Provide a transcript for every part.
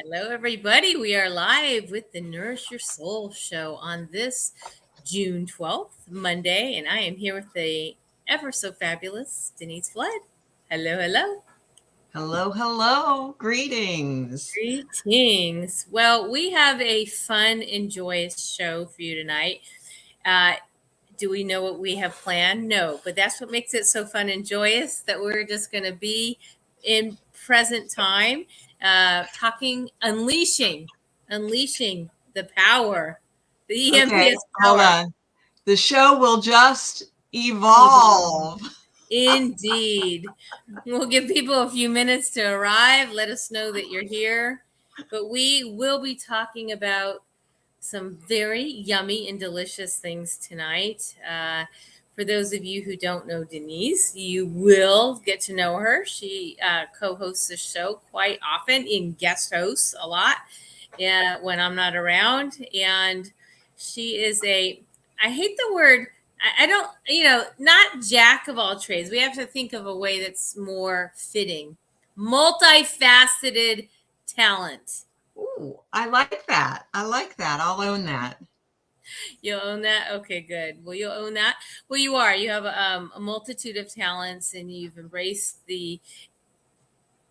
Hello, everybody. We are live with the Nourish Your Soul show on this June 12th, Monday, and I am here with the ever so fabulous Denise Flood. Hello, hello. Hello, hello. Greetings. Greetings. Well, we have a fun and joyous show for you tonight. Uh, do we know what we have planned? No, but that's what makes it so fun and joyous that we're just going to be in present time, unleashing the power, the Okay, EMPS hold power. on. The show will just Evolve. evolve. Indeed. We'll give people a few minutes to arrive. Let us know that you're here. But we will be talking about some very yummy and delicious things tonight. For those of you who don't know Denise, you will get to know her. She co-hosts the show quite often, in guest hosts a lot when I'm not around. And she is I hate the word, I don't, not jack of all trades. We have to think of a way that's more fitting. Multifaceted talent. Ooh, I like that. I like that. I'll own that. You'll own that? Okay, good. Well, you'll own that. Well, you are. You have a multitude of talents, and you've embraced the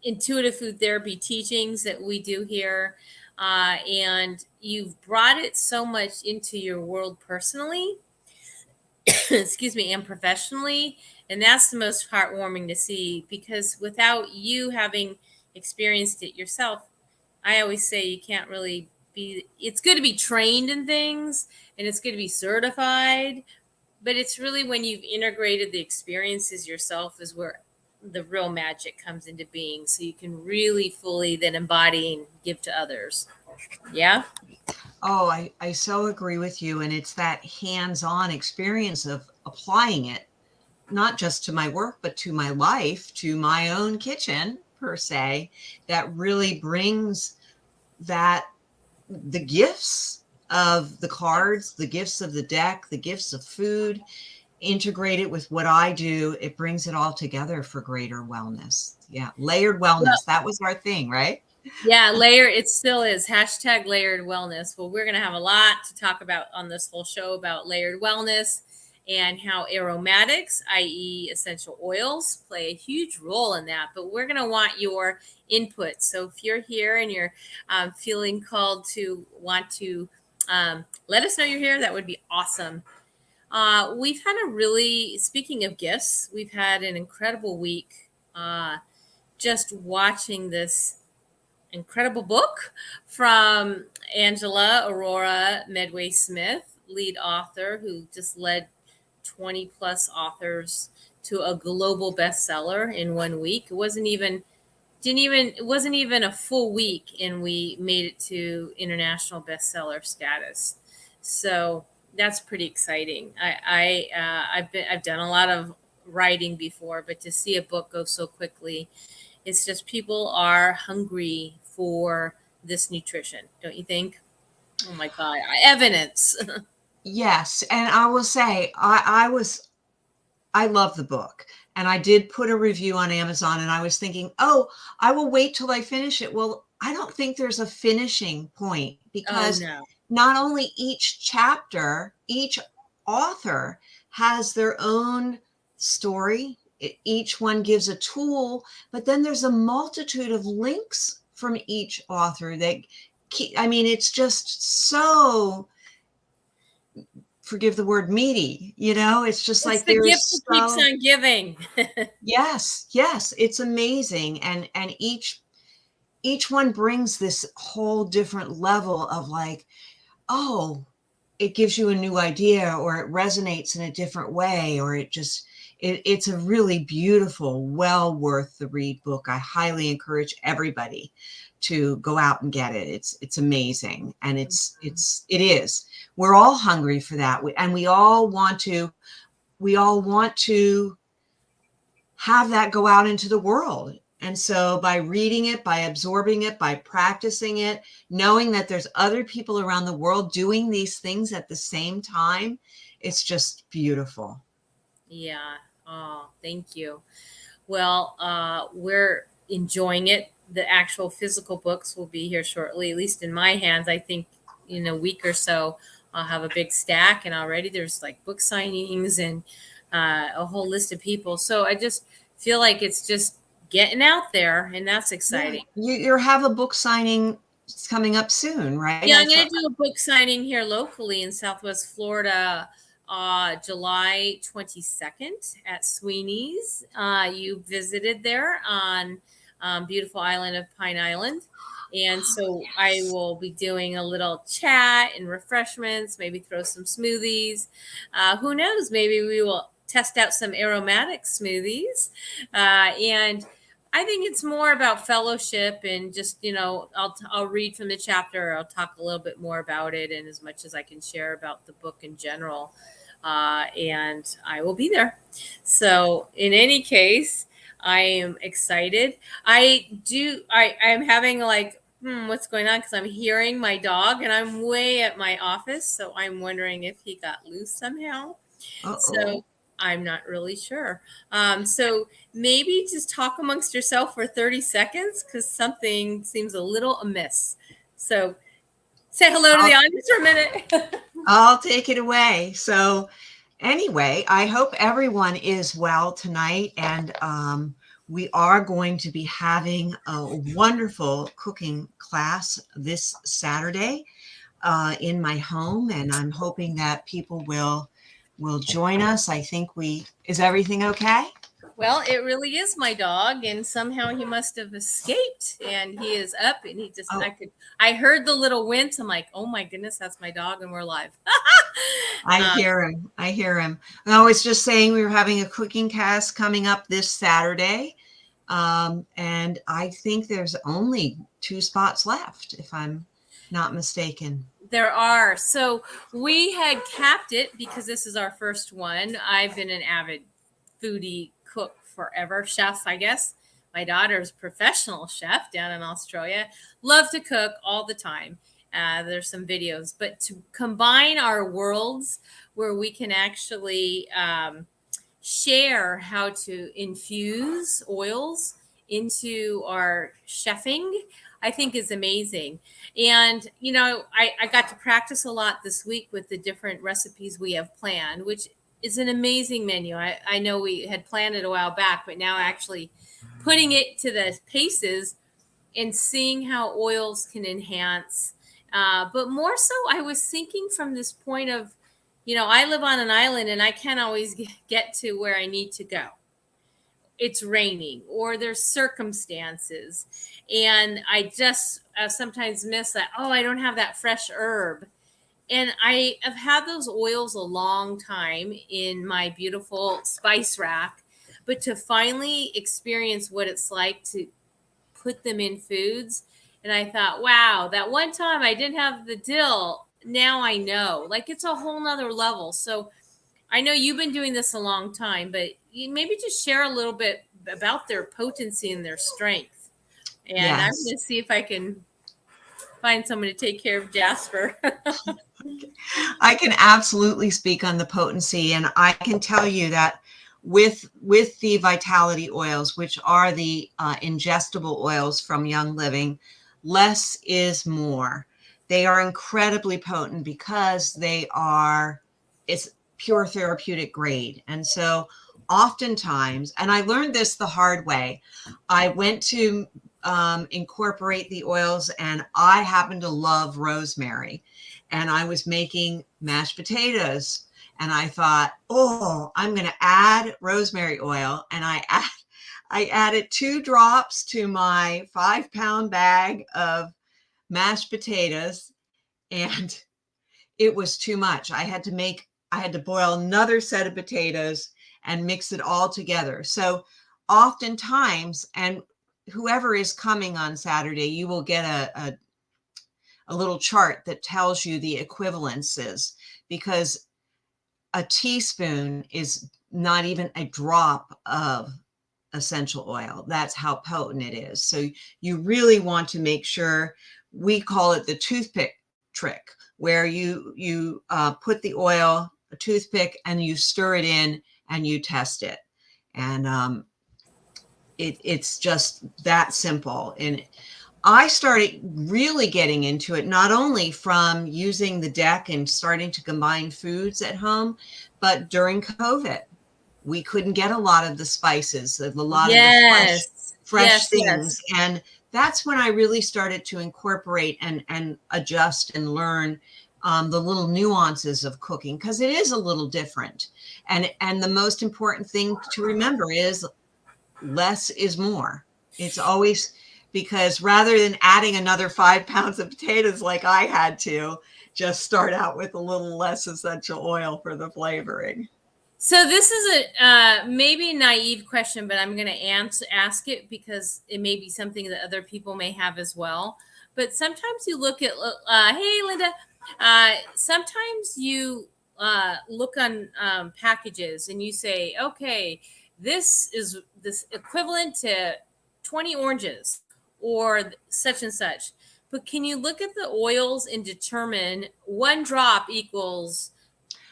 intuitive food therapy teachings that we do here. And you've brought it so much into your world personally, excuse me, and professionally. And that's the most heartwarming to see, because without you having experienced it yourself, I always say you can't really it's good to be trained in things and it's good to be certified, but it's really when you've integrated the experiences yourself is where the real magic comes into being. So you can really fully then embody and give to others. Yeah. Oh, I so agree with you. And it's that hands-on experience of applying it, not just to my work, but to my life, to my own kitchen, per se, that really brings that the gifts of the cards, the gifts of the deck, the gifts of food, integrate it with what I do. It brings it all together for greater wellness. Yeah. Layered Well, wellness. That was our thing, right? yeah, it still is. Hashtag layered wellness. Well, we're going to have a lot to talk about on this whole show about layered wellness and how aromatics, i.e., essential oils, play a huge role in that. But we're going to want your input. So if you're here and you're feeling called to want to let us know you're here, that would be awesome. We've had speaking of gifts, we've had an incredible week just watching this incredible book from Angela Aurora Medway Smith, lead author, who just led 20 plus authors to a global bestseller in 1 week. It wasn't even a full week and we made it to international bestseller status. So that's pretty exciting. I've done a lot of writing before, but to see a book go so quickly, it's just people are hungry for this nutrition, don't you think? Oh my God, evidence. Yes. And I will say, I love the book. And I did put a review on Amazon and I was thinking, oh, I will wait till I finish it. Well, I don't think there's a finishing point Oh because no. not only each chapter, each author has their own story. Each one gives a tool, but then there's a multitude of links from each author that I mean, it's just so, forgive the word, meaty, it's just It's like the gift that there's keeps so. on giving. Yes, it's amazing. And each one brings this whole different level of like, oh, it gives you a new idea or it resonates in a different way, or it's a really beautiful, well worth the read book. I highly encourage everybody to go out and get it. It's amazing. And it is. We're all hungry for that. And we all want to have that go out into the world. And so by reading it, by absorbing it, by practicing it, knowing that there's other people around the world doing these things at the same time, it's just beautiful. Yeah. Oh, thank you. Well, we're enjoying it. the actual physical books will be here shortly, at least in my hands. I think in a week or so, I'll have a big stack, and already there's like book signings and a whole list of people. So I just feel like it's just getting out there, and that's Yeah, exciting. you have a book signing coming up soon, right? Yeah, I I'm going thought. to do a book signing here locally in Southwest Florida, July 22nd at Sweeney's. You visited there on beautiful island of Pine Island. And Oh, so I yes. will be doing a little chat and refreshments, maybe throw some smoothies. Who knows? Maybe we will test out some aromatic smoothies. And I think it's more about fellowship and just, I'll read from the chapter. I'll talk a little bit more about it and as much as I can share about the book in general. And I will be there. So in any case, I am excited. I'm having like, what's going on? Because I'm hearing my dog and I'm way at my office. So I'm wondering if he got loose somehow. Uh-oh. So I'm not really sure. So maybe just talk amongst yourself for 30 seconds because something seems a little amiss. So say hello to the I'll, audience for a minute. I'll take it away. So anyway, I hope everyone is well tonight, and we are going to be having a wonderful cooking class this Saturday in my home, and I'm hoping that people will join us. I think is everything okay? Well, it really is my dog, and somehow he must have escaped, and he is up, and Oh, I heard the little wince. I'm like, oh my goodness, that's my dog, and we're live. I um, hear him. I hear him. I was just saying we were having a cooking cast coming up this Saturday. And I think there's only 2 spots left, if I'm not mistaken. There are. So we had capped it because this is our first one. I've been an avid foodie cook forever, chef, I guess. My daughter's professional chef down in Australia. Love to cook all the time. There's some videos, but to combine our worlds where we can actually share how to infuse oils into our chefing, I think is amazing. And, I got to practice a lot this week with the different recipes we have planned, which is an amazing menu. I know we had planned it a while back, but now actually putting it to the paces and seeing how oils can enhance. But more so, I was thinking from this point of, I live on an island and I can't always get to where I need to go. It's raining or there's circumstances. And I just sometimes miss that. Oh, I don't have that fresh herb. And I have had those oils a long time in my beautiful spice rack. But to finally experience what it's like to put them in foods. And I thought, wow, that one time I didn't have the dill. Now I know. Like it's a whole nother level. So I know you've been doing this a long time, but you maybe just share a little bit about their potency and their strength. And I'm Yes. going to see if I can find someone to take care of Jasper. I can absolutely speak on the potency, and I can tell you that with the vitality oils, which are the ingestible oils from Young Living, less is more. They are incredibly potent because it's pure therapeutic grade. And so oftentimes, and I learned this the hard way, I went to incorporate the oils, and I happen to love rosemary. And I was making mashed potatoes, and I thought, oh, I'm going to add rosemary oil. And I added 2 drops to my 5-pound bag of mashed potatoes, and it was too much. I had to boil another set of potatoes and mix it all together. So oftentimes, and whoever is coming on Saturday, you will get a little chart that tells you the equivalences, because a teaspoon is not even a drop of essential oil. That's how potent it is. So you really want to make sure. We call it the toothpick trick, where you put the oil, a toothpick, and you stir it in and you test it. And It's just that simple. And I started really getting into it, not only from using the deck and starting to combine foods at home, but during COVID, we couldn't get a lot of the spices, a lot of the Yes. fresh Yes. things. Yes. And that's when I really started to incorporate and adjust and learn the little nuances of cooking, because it is a little different. And the most important thing to remember is less is more. It's always, because rather than adding another 5 pounds of potatoes like I had to, just start out with a little less essential oil for the flavoring. So this is a maybe naive question, but I'm going to ask it because it may be something that other people may have as well. But sometimes you look at, hey, Linda, sometimes you look on packages and you say, okay, this is this equivalent to 20 oranges or such and such. But can you look at the oils and determine one drop equals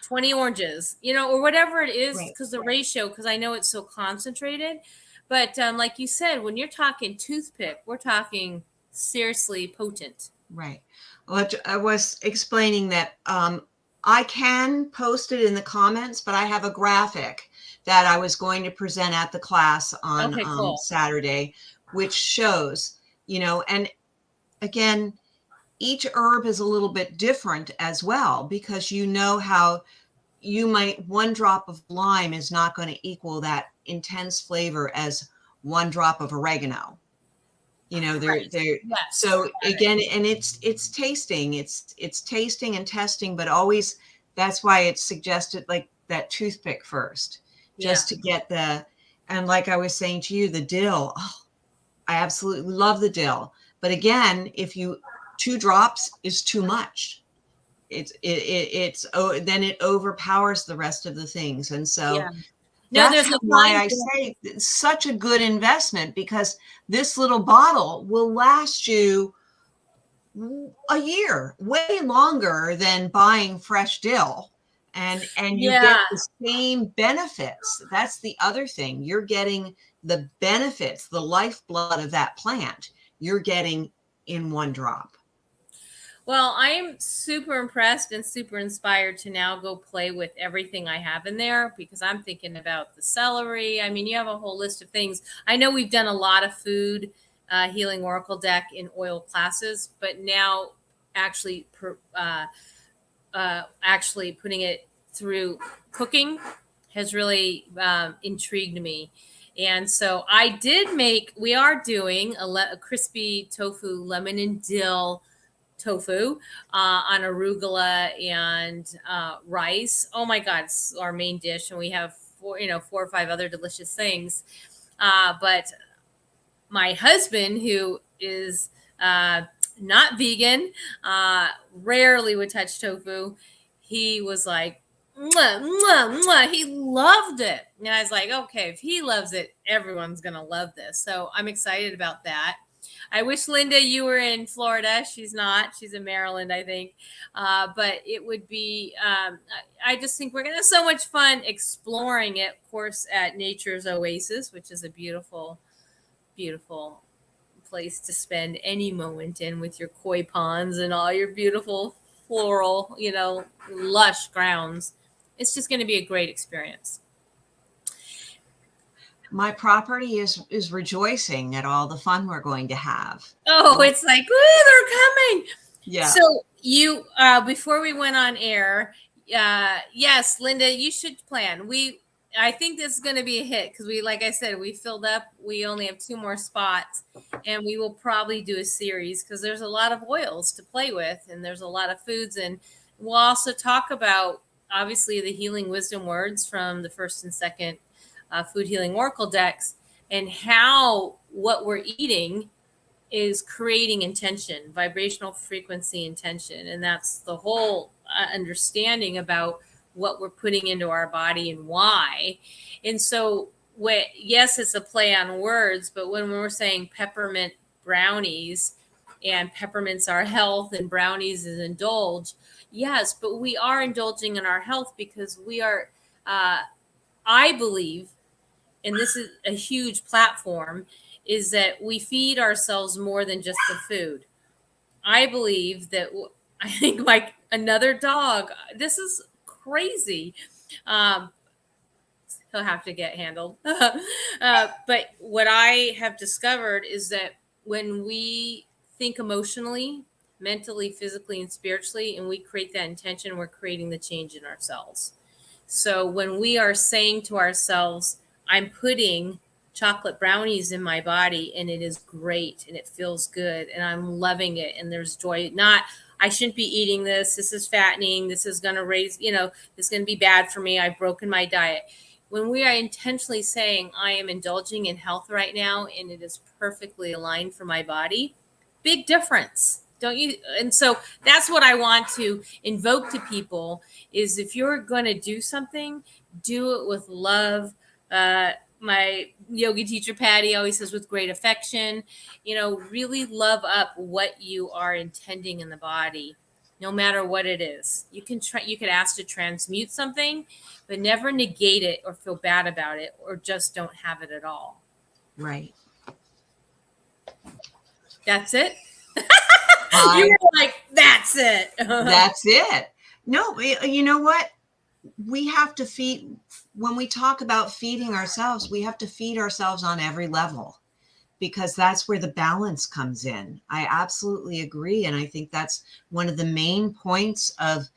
20 oranges, or whatever it is, Right. because the ratio, because I know it's so concentrated. But like you said, when you're talking toothpick, we're talking seriously potent. Right. Well, I was explaining that I can post it in the comments, but I have a graphic that I was going to present at the class on Okay, cool. Saturday, which shows, and again, each herb is a little bit different as well, because how one drop of lime is not going to equal that intense flavor as one drop of oregano. Right. They're Yes. so Got it. again, and it's tasting, it's tasting and testing, but always, that's why it's suggested like that toothpick first, Yeah. just to get and like I was saying to you, the dill. Oh, I absolutely love the dill. But again, if you 2 drops is too much. Then it overpowers the rest of the things. And so Yeah. No, that's there's a why fine. I say it's such a good investment, because this little bottle will last you a year, way longer than buying fresh dill. And you Yeah. get the same benefits. That's the other thing. You're getting the benefits, the lifeblood of that plant. You're getting in one drop. Well, I'm super impressed and super inspired to now go play with everything I have in there, because I'm thinking about the celery. I mean, you have a whole list of things. I know we've done a lot of food healing oracle deck in oil classes, but now actually actually putting it through cooking has really intrigued me. And so we are doing a crispy tofu lemon and dill tofu on arugula and rice. Oh my God, it's our main dish, and we have 4 or 5 other delicious things. But my husband, who is not vegan, rarely would touch tofu. He was like, mwah, mwah, mwah. He loved it. And I was like, okay, if he loves it, everyone's going to love this. So I'm excited about that. I wish, Linda, you were in Florida. She's not. She's in Maryland, I think. But it would be, I just think we're going to have so much fun exploring it, of course, at Nature's Oasis, which is a beautiful, beautiful place to spend any moment in with your koi ponds and all your beautiful floral, lush grounds. It's just going to be a great experience. My property is rejoicing at all the fun we're going to have. Oh, it's like, they're coming. Yeah. So you, before we went on air, yes, Linda, you should plan. I think this is going to be a hit because like I said, we filled up. We only have 2 more spots, and we will probably do a series because there's a lot of oils to play with, and there's a lot of foods, and we'll also talk about obviously the healing wisdom words from the first and second food healing oracle decks, and how what we're eating is creating intention, vibrational frequency intention. And that's the whole understanding about what we're putting into our body and why. And so, yes, it's a play on words, but when we're saying peppermint brownies, and peppermints are health and brownies is indulge, yes, but we are indulging in our health because we are, I believe, and this is a huge platform, is that we feed ourselves more than just the food. I believe that I think like another dog, this is crazy. Um, he'll have to get handled. But what I have discovered is that when we think emotionally, mentally, physically, and spiritually, and we create that intention, we're creating the change in ourselves. So when we are saying to ourselves, I'm putting chocolate brownies in my body and it is great and it feels good and I'm loving it and there's joy, not I shouldn't be eating this. This is fattening. This is going to raise, this is going to be bad for me. I've broken my diet. When we are intentionally saying, I am indulging in health right now and it is perfectly aligned for my body, big difference. Don't you? And so that's what I want to invoke to people is if you're going to do something, do it with love. My yoga teacher, Patty, always says with great affection, really love up what you are intending in the body, no matter what it is. You could ask to transmute something, but never negate it or feel bad about it or just don't have it at all. Right. That's it. You were like, that's it. That's it. No, you know what? We have to feed, when we talk about feeding ourselves, we have to feed ourselves on every level because that's where the balance comes in. I absolutely agree. And I think that's one of the main points of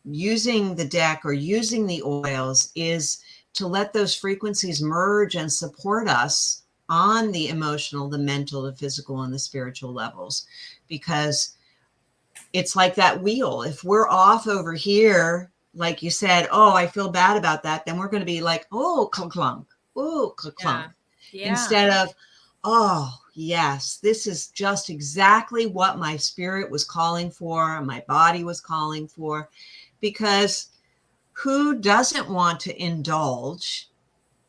using the deck or using the oils is to let those frequencies merge and support us on the emotional, the mental, the physical, and the spiritual levels, because it's like that wheel. If we're off over here, like you said, oh, I feel bad about that, then we're going to be like, oh, clunk, oh, clunk. Yeah. Instead of, oh, yes, this is just exactly what my spirit was calling for, my body was calling for, because who doesn't want to indulge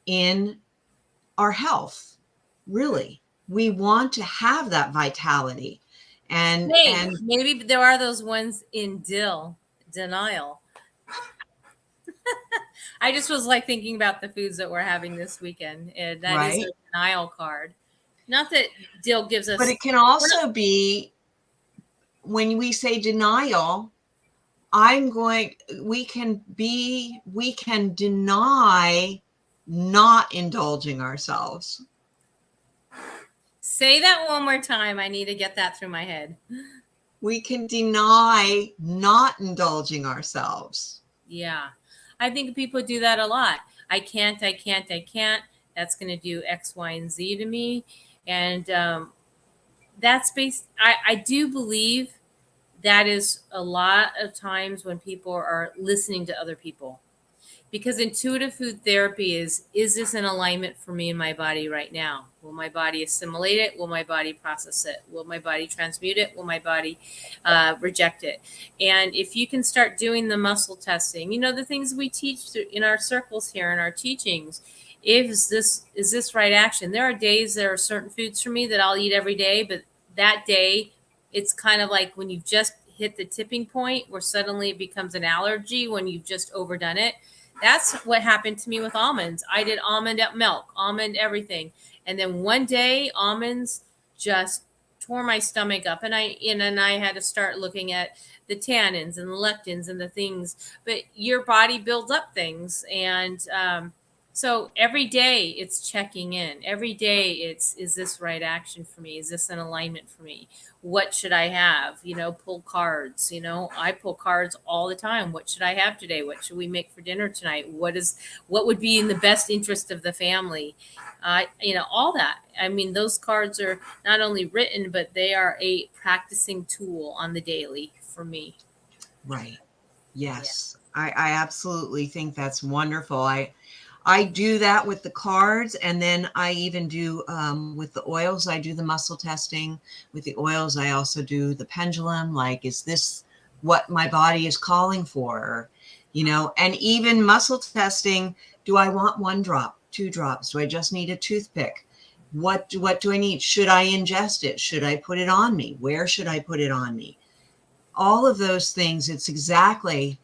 in our health? Really, we want to have that vitality. And maybe there are those ones in denial. I just was like thinking about the foods that we're having this weekend, and that is a denial card. Not that dill gives us, but it can also be when we say denial. We can deny not indulging ourselves. Say that one more time. I need to get that through my head. We can deny not indulging ourselves. Yeah. I think people do that a lot. I can't. That's going to do X, Y, and Z to me. And that's based, I do believe that is a lot of times when people are listening to other people. Because intuitive food therapy is this in alignment for me in my body right now? Will my body assimilate it? Will my body process it? Will my body transmute it? Will my body reject it? And if you can start doing the muscle testing, the things we teach in our circles here in our teachings, is this right action? There are days, there are certain foods for me that I'll eat every day, but that day, it's kind of like when you've just hit the tipping point where suddenly it becomes an allergy when you've just overdone it. That's what happened to me with almonds. I did almond milk, almond everything. And then one day almonds just tore my stomach up and I had to start looking at the tannins and the lectins and the things, but your body builds up things. And so every day it's checking in. Every day is this right action for me? Is this an alignment for me? What should I have? Pull cards. I pull cards all the time. What should I have today? What should we make for dinner tonight? What would be in the best interest of the family? All that. I mean, those cards are not only written, but they are a practicing tool on the daily for me. Right. Yes. Yeah. I absolutely think that's wonderful. I do that with the cards, and then I even do with the oils. I do the muscle testing with the oils. I also do the pendulum. Like, is this what my body is calling for? And even muscle testing. Do I want 1 drop, 2 drops? Do I just need a toothpick? What do I need? Should I ingest it? Should I put it on me? Where should I put it on me? All of those things. It's exactly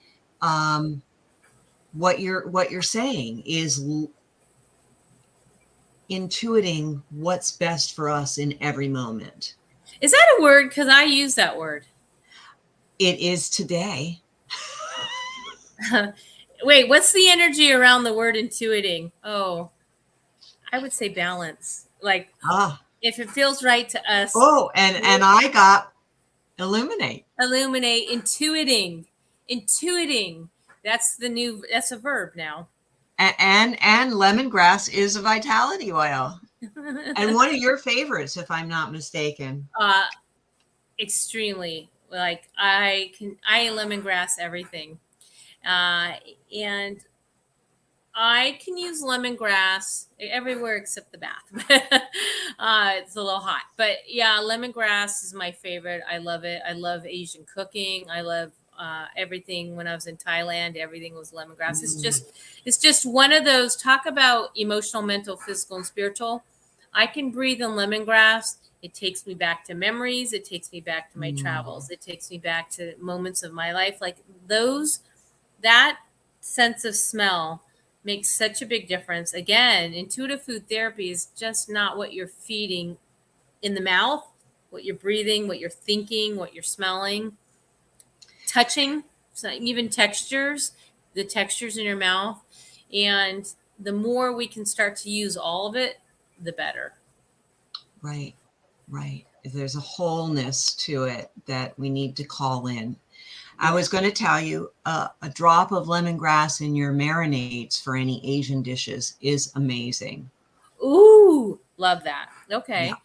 what you're saying is intuiting what's best for us in every moment. Is that a word? Because I use that word. It is today. Wait, what's the energy around the word intuiting? Oh, I would say balance. Like if it feels right to us. Oh, and I got illuminate. Illuminate, intuiting. That's a verb now. And lemongrass is a vitality oil. And one of your favorites, if I'm not mistaken. Extremely. Like I lemongrass everything. And I can use lemongrass everywhere except the bath. It's a little hot, but yeah, lemongrass is my favorite. I love it. I love Asian cooking. I love everything. When I was in Thailand, everything was lemongrass. It's just one of those. Talk about emotional, mental, physical, and spiritual. I can breathe in lemongrass. It takes me back to memories. It takes me back to my travels. It takes me back to moments of my life, like that sense of smell makes such a big difference. Again, intuitive food therapy is just not what you're feeding in the mouth, what you're breathing, what you're thinking, what you're smelling, touching, so even textures, the textures in your mouth. And the more we can start to use all of it, the better. Right. There's a wholeness to it that we need to call in. I was going to tell you a drop of lemongrass in your marinades for any Asian dishes is amazing. Ooh, love that. Okay. Yeah.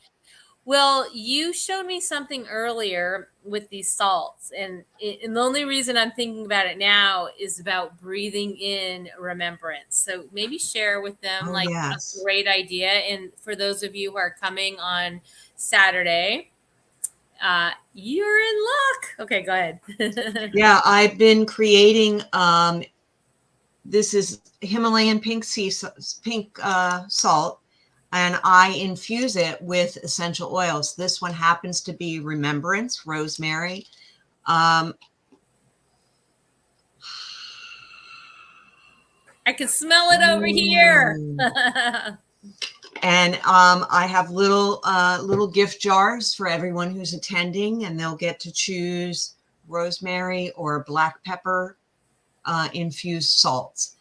Well, you showed me something earlier with these salts, and the only reason I'm thinking about it now is about breathing in remembrance. So maybe share with them Oh, like yes. a great idea. And for those of you who are coming on Saturday, you're in luck. Okay, go ahead. Yeah, I've been creating. This is Himalayan pink salt, and I infuse it with essential oils. This one happens to be remembrance, rosemary. I can smell it over here. And I have little gift jars for everyone who's attending, and they'll get to choose rosemary or black pepper infused salts.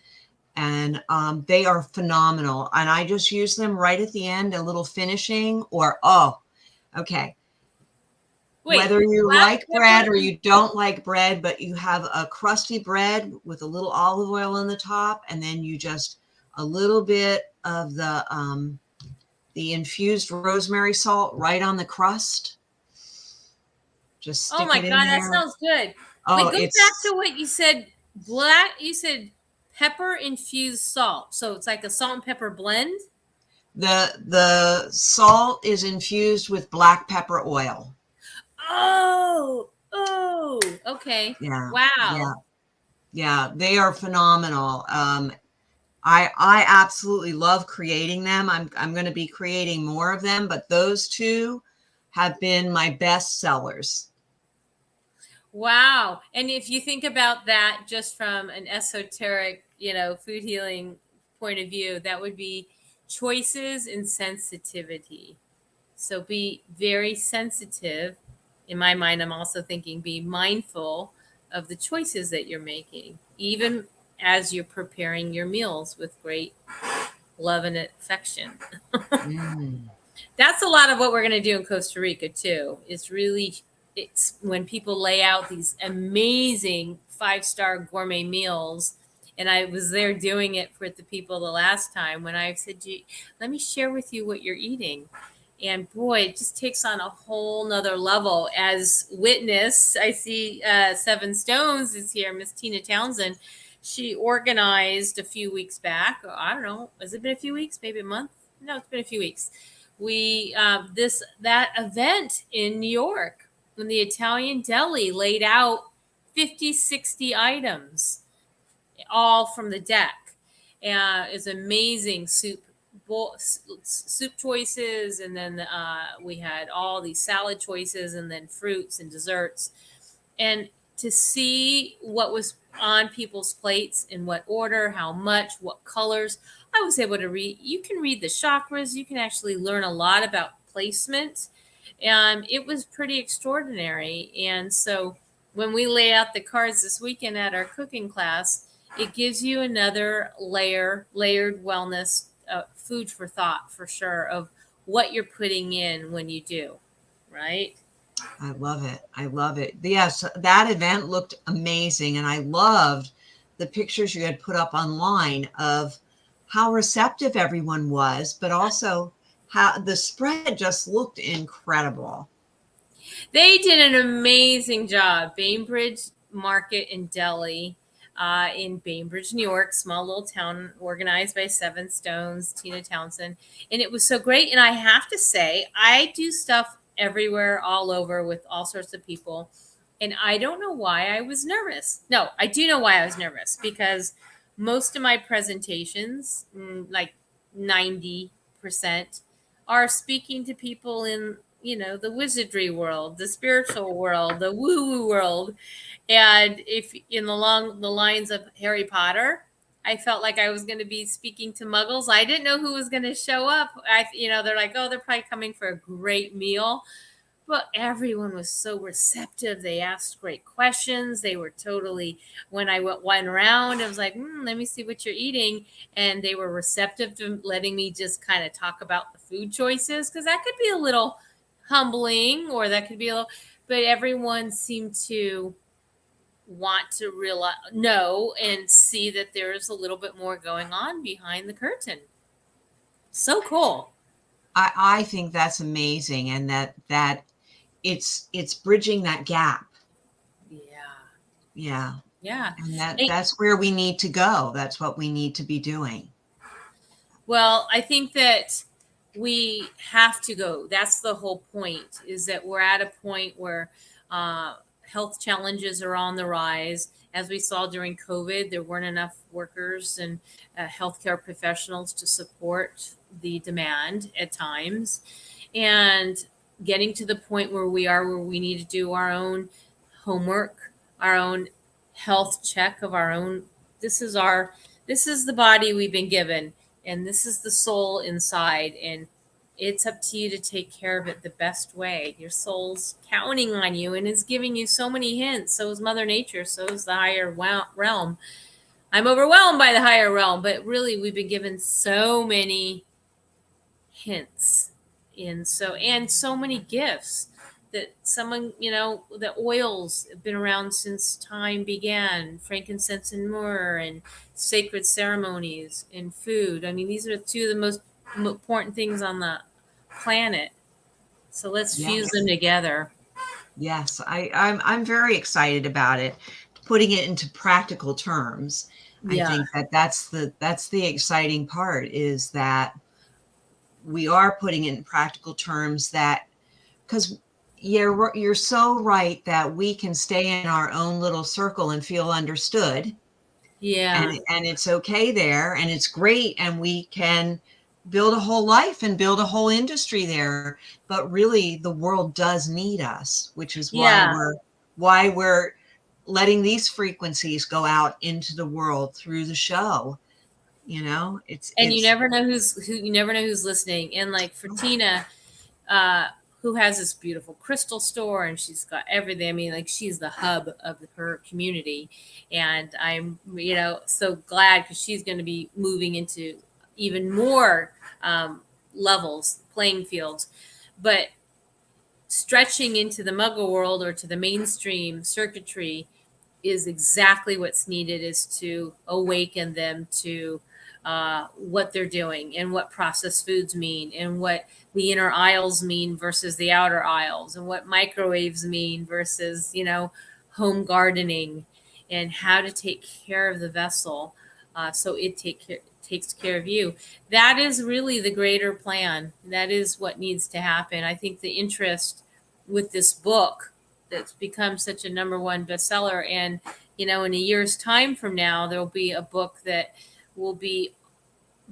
And they are phenomenal. And I just use them right at the end, a little finishing, or okay. Wait, Whether you black like bread pepper? or you don't like bread, but you have a crusty bread with a little olive oil on the top, and then you just a little bit of the infused rosemary salt right on the crust. Just Oh stick my it in God, that there. sounds good. Oh, Wait, go back to what you said. You said pepper infused salt. So it's like a salt and pepper blend. the salt is infused with black pepper oil. Oh, okay. Yeah, yeah, Wow. yeah. They are phenomenal. I absolutely love creating them. I'm going to be creating more of them, but those two have been my best sellers. Wow. And if you think about that just from an esoteric, food healing point of view, that would be choices and sensitivity. So be very sensitive. In my mind, I'm also thinking be mindful of the choices that you're making, even as you're preparing your meals with great love and affection. That's a lot of what we're going to do in Costa Rica too. It's when people lay out these amazing 5-star gourmet meals. And I was there doing it for the people the last time when I said, let me share with you what you're eating. And boy, it just takes on a whole nother level. As witness, I see Seven Stones is here, Miss Tina Townsend. She organized a few weeks back. I don't know, has it been a few weeks? Maybe a month? No, it's been a few weeks. We that event in New York when the Italian deli laid out 50, 60 items, all from the deck. It's amazing soup choices, and then we had all these salad choices, and then fruits and desserts, and to see what was on people's plates, in what order, how much, what colors. I was able to read, you can read the chakras, you can actually learn a lot about placement. And it was pretty extraordinary. And so when we lay out the cards this weekend at our cooking class, it gives you another layered wellness, food for thought for sure, of what you're putting in when you do, right? I love it. I love it. Yes, that event looked amazing. And I loved the pictures you had put up online of how receptive everyone was, but also how the spread just looked incredible. They did an amazing job. Bainbridge Market in Delhi, in Bainbridge, New York, small little town organized by Seven Stones, Tina Townsend. And it was so great. And I have to say, I do stuff everywhere, all over with all sorts of people. And I don't know why I was nervous. No, I do know why I was nervous, because most of my presentations, like 90%, are speaking to people in, the wizardry world, the spiritual world, the woo woo world. And if in the lines of Harry Potter, I felt like I was going to be speaking to muggles. I didn't know who was going to show up. They're like, oh, they're probably coming for a great meal. But everyone was so receptive. They asked great questions. They were totally, when I went one round, I was like, let me see what you're eating. And they were receptive to letting me just kind of talk about the food choices, because that could be a little humbling, or that could be a little, but everyone seemed to want to realize, know, and see that there's a little bit more going on behind the curtain. So cool. I think that's amazing, and that it's bridging that gap. Yeah. Yeah. Yeah. And And that's where we need to go. That's what we need to be doing. Well, I think that we have to go. That's the whole point, is that we're at a point where health challenges are on the rise. As we saw during COVID, there weren't enough workers and healthcare professionals to support the demand at times. And getting to the point where we are, where we need to do our own homework, our own health check of our own. This is the body we've been given, and this is the soul inside, and it's up to you to take care of it the best way. Your soul's counting on you and is giving you so many hints. So is Mother Nature, so is the higher realm. I'm overwhelmed by the higher realm, but really we've been given so many hints, and so many gifts, that someone, the oils have been around since time began, frankincense and myrrh, and sacred ceremonies and food. I mean, these are two of the most important things on the planet, so let's fuse them Yes. together. Yes. I'm very excited about it. Putting it into practical terms. I Yeah. think that's the exciting part, is that we are putting it in practical terms, that because you're so right that we can stay in our own little circle and feel understood, Yeah. and it's okay there, and it's great, and we can build a whole life and build a whole industry there. But really the world does need us, which is Yeah. why we're letting these frequencies go out into the world through the show. And It's you never know who's listening. And like for Tina, uh, who has this beautiful crystal store, and she's got everything. I mean, like, she's the hub of her community. And I'm, so glad, because she's going to be moving into even more levels, playing fields. But stretching into the muggle world, or to the mainstream circuitry, is exactly what's needed, is to awaken them to what they're doing, and what processed foods mean, and what the inner aisles mean versus the outer aisles, and what microwaves mean versus, home gardening, and how to take care of the vessel, so it takes care of you. That is really the greater plan. That is what needs to happen. I think the interest with this book, that's become such a number one bestseller, and in a year's time from now, there'll be a book that will be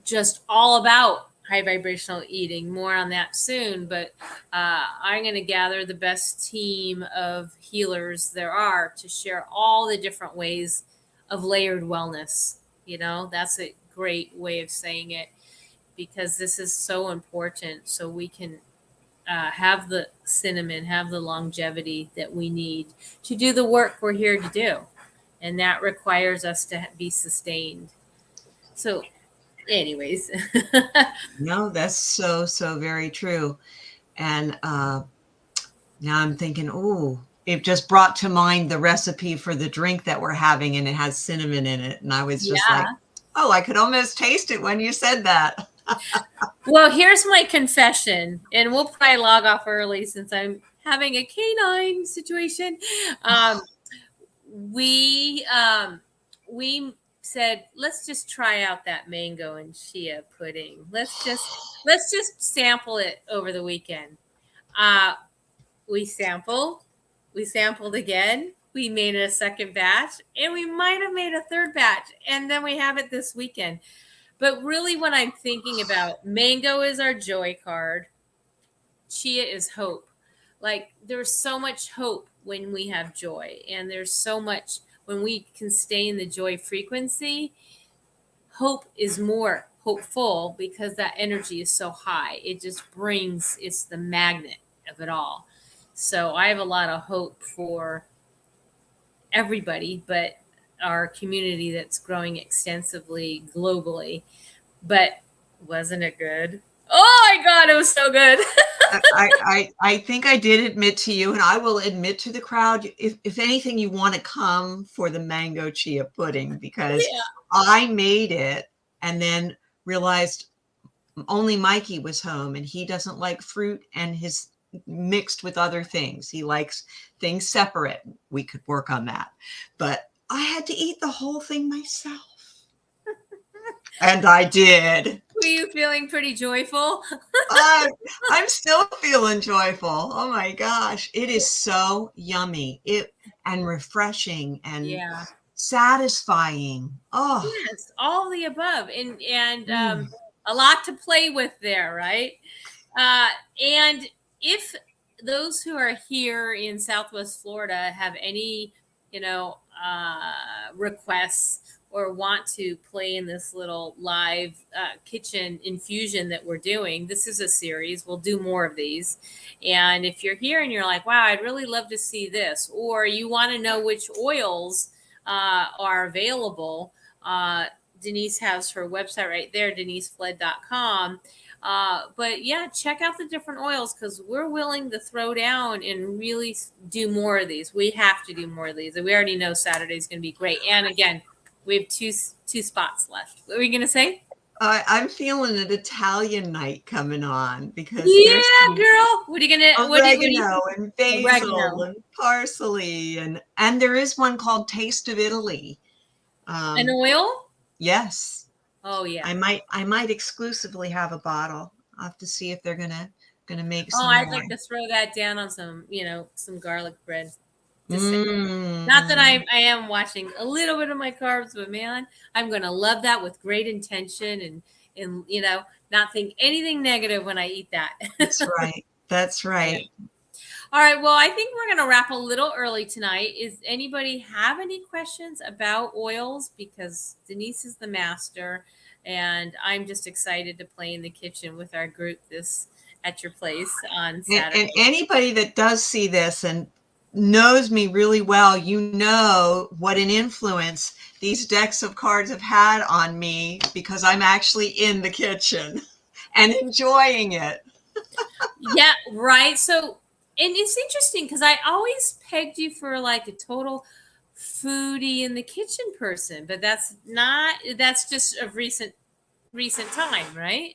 just all about high vibrational eating. More on that soon, but I'm going to gather the best team of healers there are to share all the different ways of layered wellness. That's a great way of saying it, because this is so important, so we can have the cinnamon, have the longevity that we need to do the work we're here to do. And that requires us to be sustained. So, anyways. No, that's so, so very true. And now I'm thinking, oh, it just brought to mind the recipe for the drink that we're having, and it has cinnamon in it. And I was just like, Yeah. oh, I could almost taste it when you said that. Well, here's my confession, and we'll probably log off early since I'm having a canine situation. Um, we said, let's just try out that mango and chia pudding. Let's just sample it over the weekend. Uh, we sampled, we sampled again. We made a second batch, and we might have made a third batch, and then we have it this weekend. But really, what I'm thinking about, mango is our joy card. Chia is hope. Like, there's so much hope when we have joy, and there's so much when we can stay in the joy frequency. Hope is more hopeful because that energy is so high. It just brings, it's the magnet of it all. So I have a lot of hope for everybody, but our community that's growing extensively globally. But wasn't it good? Oh my God, it was so good. I think I did admit to you, and I will admit to the crowd, if anything, you want to come for the mango chia pudding, because Yeah. I made it and then realized only Mikey was home, and he doesn't like fruit and his mixed with other things. He likes things separate. We could work on that. But I had to eat the whole thing myself. And I did. Were you feeling pretty joyful? I'm still feeling joyful. Oh my gosh. It is so yummy. And refreshing and Yeah. satisfying. Oh. Yes, all the above, and Mm. a lot to play with there, right? And if those who are here in Southwest Florida have any, requests or want to play in this little live kitchen infusion that we're doing, this is a series. We'll do more of these. And if you're here and you're like, wow, I'd really love to see this, or you want to know which oils are available, Denise has her website right there, denisefled.com. But yeah, check out the different oils, because we're willing to throw down and really do more of these. We have to do more of these. And we already know Saturday's going to be great. And again, we have two spots left. What were you going to say? I'm feeling an Italian night coming on, because there's Yeah, girl. What are you gonna? oregano and basil Oregano. and parsley, and there is one called Taste of Italy. An oil? Yes. Oh yeah. I might exclusively have a bottle. I'll have to see if they're gonna make Oh, some I'd more. like to throw that down on some garlic bread. Just Mm. not that I am watching a little bit of my carbs, but man, I'm going to love that with great intention, and not think anything negative when I eat that. That's right. That's right. Yeah. All right. Well, I think we're going to wrap a little early tonight. Is anybody have any questions about oils? Because Denise is the master, and I'm just excited to play in the kitchen with our group at your place on Saturday. And anybody that does see this and knows me really well, you know what an influence these decks of cards have had on me, because I'm actually in the kitchen and enjoying it. Yeah, right. So, and it's interesting because I always pegged you for like a total foodie in the kitchen person, but that's not, that's just of recent time, right?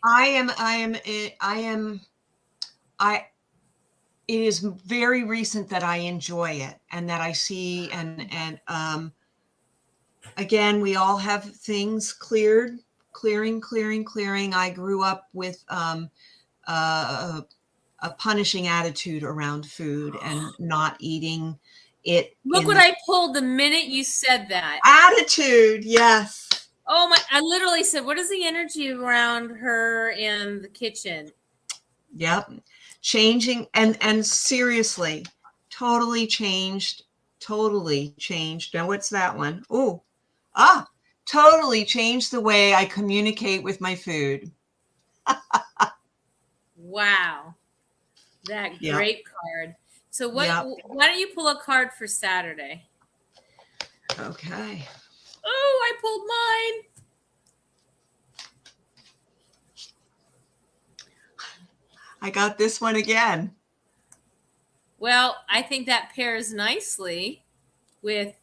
It is very recent that I enjoy it and that I see, and again, we all have things clearing. I grew up with a punishing attitude around food and not eating it. Look what I pulled the minute you said that. Attitude, yes. Oh my, I literally said, what is the energy around her in the kitchen? Yep. Changing and seriously, totally changed. Now what's that one? totally changed the way I communicate with my food. Wow. That Yep. grape card. So Yep. why don't you pull a card for Saturday? Okay. Oh, I pulled mine. I got this one again. Well, I think that pairs nicely with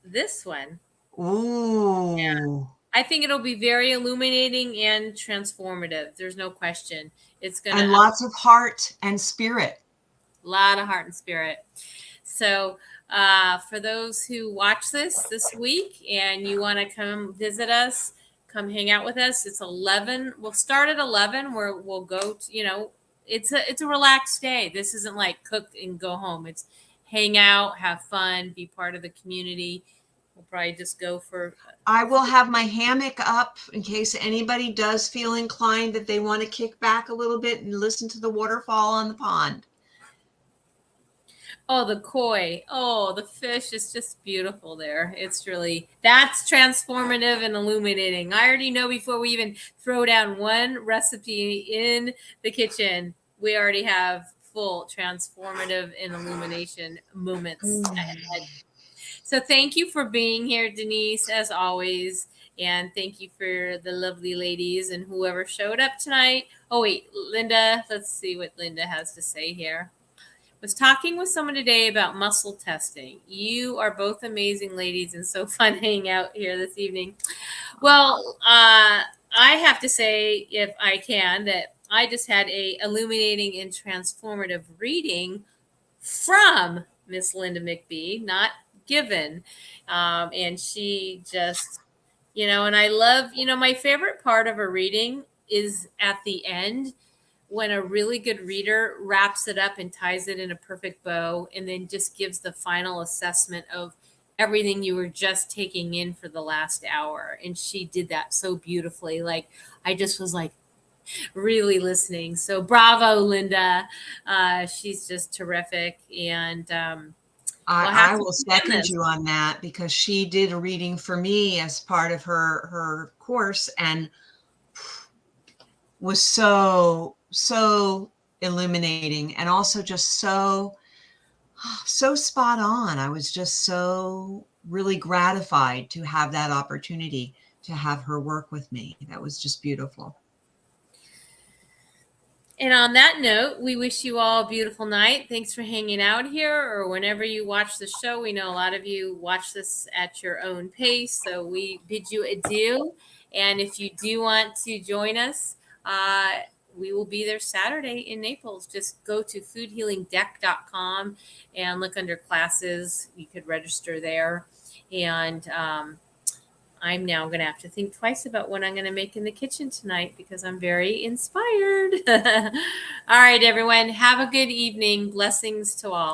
this one. Ooh. Yeah. I think it'll be very illuminating and transformative. There's no question. It's going to And lots of heart and spirit. a lot of heart and spirit. So for those who watch this week and you want to come visit us, come hang out with us. It's 11. We'll start at 11 where we'll go to, it's a relaxed day. This isn't like cook and go home. It's hang out, have fun, be part of the community. We'll probably just go for. I will have my hammock up in case anybody does feel inclined that they want to kick back a little bit and listen to the waterfall on the pond. Oh, the koi. Oh, the fish is just beautiful there. That's transformative and illuminating. I already know before we even throw down one recipe in the kitchen, we already have full transformative and illumination moments ahead. So thank you for being here, Denise, as always. And thank you for the lovely ladies and whoever showed up tonight. Oh, wait, Linda. Let's see what Linda has to say here. Was talking with someone today about muscle testing. You are both amazing ladies and so fun hanging out here this evening. Well, I have to say, if I can, that I just had a illuminating and transformative reading from Miss Linda McBee, not given. And she just, and I love, my favorite part of a reading is at the end when a really good reader wraps it up and ties it in a perfect bow and then just gives the final assessment of everything you were just taking in for the last hour. And she did that so beautifully. Like, I just was like really listening. So bravo, Linda. She's just terrific. And I will second you on that because she did a reading for me as part of her course and was so illuminating and also just so spot on. I was just so really gratified to have that opportunity to have her work with me. That was just beautiful. And on that note, we wish you all a beautiful night. Thanks for hanging out here or whenever you watch the show. We know a lot of you watch this at your own pace, so we bid you adieu. And if you do want to join us, we will be there Saturday in Naples. Just go to foodhealingdeck.com and look under classes. You could register there. And I'm now going to have to think twice about what I'm going to make in the kitchen tonight because I'm very inspired. All right, everyone. Have a good evening. Blessings to all.